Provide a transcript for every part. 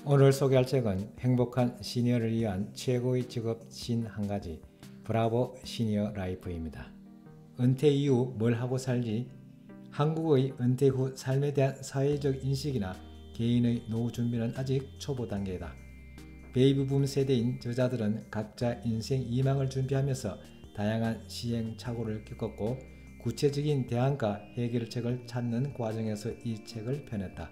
오늘 소개할 책은 행복한 시니어를 위한 최고의 직업 51가지 브라보 시니어 라이프입니다. 은퇴 이후 뭘 하고 살지? 한국의 은퇴 후 삶에 대한 사회적 인식이나 개인의 노후 준비는 아직 초보 단계다. 베이비붐 세대인 저자들은 각자 인생 이망을 준비하면서 다양한 시행착오를 겪었고 구체적인 대안과 해결책을 찾는 과정에서 이 책을 펴냈다.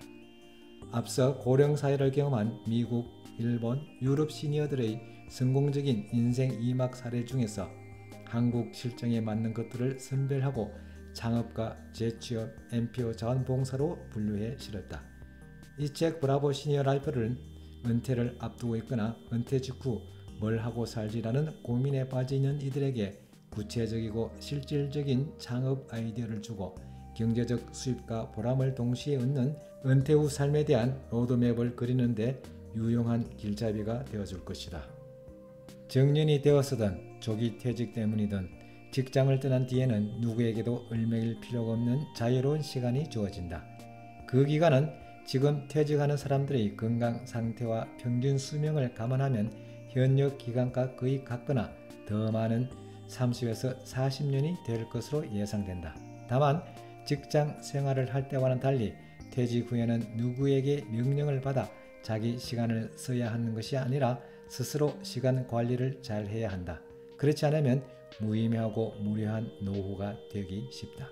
앞서 고령사회를 경험한 미국, 일본, 유럽 시니어들의 성공적인 인생 이막 사례 중에서 한국 실정에 맞는 것들을 선별하고 창업과 재취업, NPO 자원봉사로 분류해 실었다. 이 책 브라보 시니어 라이프는 은퇴를 앞두고 있거나 은퇴 직후 뭘 하고 살지라는 고민에 빠져 있는 이들에게 구체적이고 실질적인 창업 아이디어를 주고 경제적 수입과 보람을 동시에 얻는 은퇴 후 삶에 대한 로드맵을 그리는 데 유용한 길잡이가 되어줄 것이다. 정년이 되었으든 조기 퇴직 때문이든 직장을 떠난 뒤에는 누구에게도 얼매일 필요가 없는 자유로운 시간이 주어진다. 그 기간은 지금 퇴직하는 사람들의 건강 상태와 평균 수명을 감안하면 현역 기간과 거의 같거나 더 많은 30에서 40년이 될 것으로 예상된다. 다만 직장 생활을 할 때와는 달리 퇴직 후에는 누구에게 명령을 받아 자기 시간을 써야 하는 것이 아니라 스스로 시간 관리를 잘 해야 한다. 그렇지 않으면 무의미하고 무료한 노후가 되기 쉽다.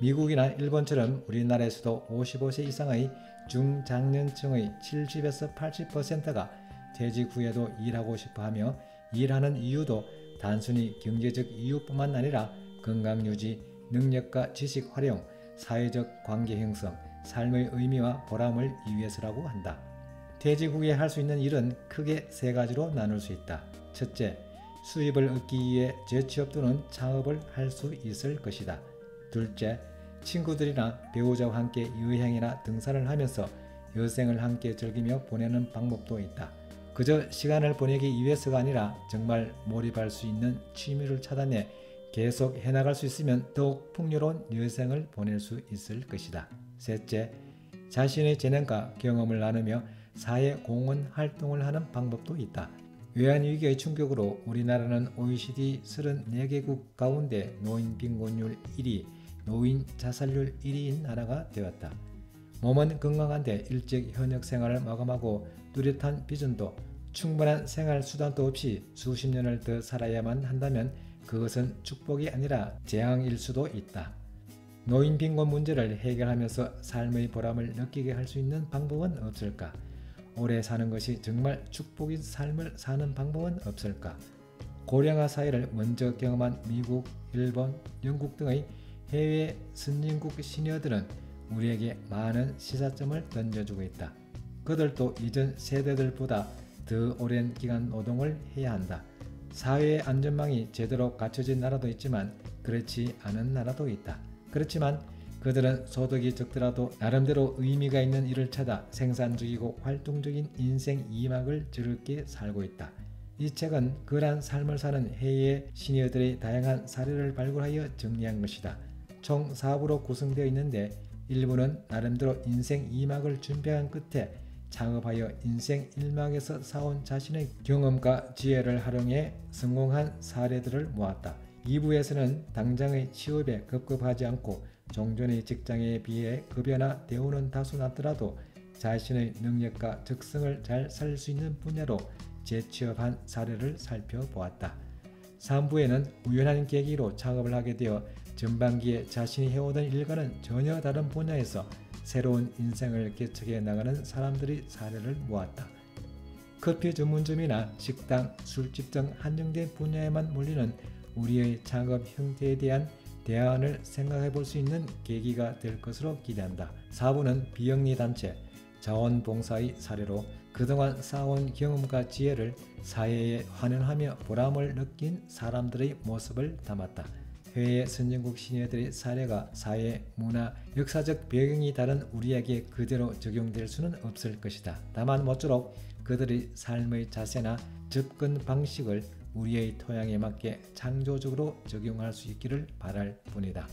미국이나 일본처럼 우리나라에서도 55세 이상의 중장년층의 70에서 80%가 퇴직 후에도 일하고 싶어하며 일하는 이유도 단순히 경제적 이유뿐만 아니라 건강유지, 능력과 지식 활용, 사회적 관계 형성, 삶의 의미와 보람을 위해서라고 한다. 퇴직 후에 할 수 있는 일은 크게 세 가지로 나눌 수 있다. 첫째, 수입을 얻기 위해 재취업 또는 창업을 할 수 있을 것이다. 둘째, 친구들이나 배우자와 함께 여행이나 등산을 하면서 여생을 함께 즐기며 보내는 방법도 있다. 그저 시간을 보내기 위해서가 아니라 정말 몰입할 수 있는 취미를 찾아내 계속 해나갈 수 있으면 더욱 풍요로운 여생을 보낼 수 있을 것이다. 셋째, 자신의 재능과 경험을 나누며 사회 공헌 활동을 하는 방법도 있다. 외환위기의 충격으로 우리나라는 OECD 34개국 가운데 노인 빈곤율 1위, 노인 자살률 1위인 나라가 되었다. 몸은 건강한데 일찍 현역 생활을 마감하고 뚜렷한 비전도 충분한 생활 수단도 없이 수십 년을 더 살아야만 한다면 그것은 축복이 아니라 재앙일 수도 있다. 노인 빈곤 문제를 해결하면서 삶의 보람을 느끼게 할 수 있는 방법은 없을까? 오래 사는 것이 정말 축복인 삶을 사는 방법은 없을까? 고령화 사회를 먼저 경험한 미국, 일본, 영국 등의 해외 선진국 시니어들은 우리에게 많은 시사점을 던져주고 있다. 그들도 이전 세대들보다 더 오랜 기간 노동을 해야 한다. 사회의 안전망이 제대로 갖춰진 나라도 있지만 그렇지 않은 나라도 있다. 그렇지만 그들은 소득이 적더라도 나름대로 의미가 있는 일을 찾아 생산적이고 활동적인 인생 이막을 즐겁게 살고 있다. 이 책은 그러한 삶을 사는 해외 시니어들의 다양한 사례를 발굴하여 정리한 것이다. 총 4부로 구성되어 있는데 1부는 나름대로 인생 2막을 준비한 끝에 창업하여 인생 1막에서 쌓아온 자신의 경험과 지혜를 활용해 성공한 사례들을 모았다. 2부에서는 당장의 취업에 급급하지 않고 종전의 직장에 비해 급여나 대우는 다소 낮더라도 자신의 능력과 적성을 잘 살릴 수 있는 분야로 재취업한 사례를 살펴보았다. 3부에는 우연한 계기로 창업을 하게 되어 전반기에 자신이 해오던 일과는 전혀 다른 분야에서 새로운 인생을 개척해 나가는 사람들의 사례를 모았다. 커피 전문점이나 식당, 술집 등 한정된 분야에만 몰리는 우리의 창업 형태에 대한 대안을 생각해 볼 수 있는 계기가 될 것으로 기대한다. 4부는 비영리 단체, 자원봉사의 사례로 그동안 쌓아온 경험과 지혜를 사회에 환원하며 보람을 느낀 사람들의 모습을 담았다. 해외 선진국 시니어들의 사례가 사회, 문화, 역사적 배경이 다른 우리에게 그대로 적용될 수는 없을 것이다. 다만 모쪼록 그들의 삶의 자세나 접근 방식을 우리의 토양에 맞게 창조적으로 적용할 수 있기를 바랄 뿐이다.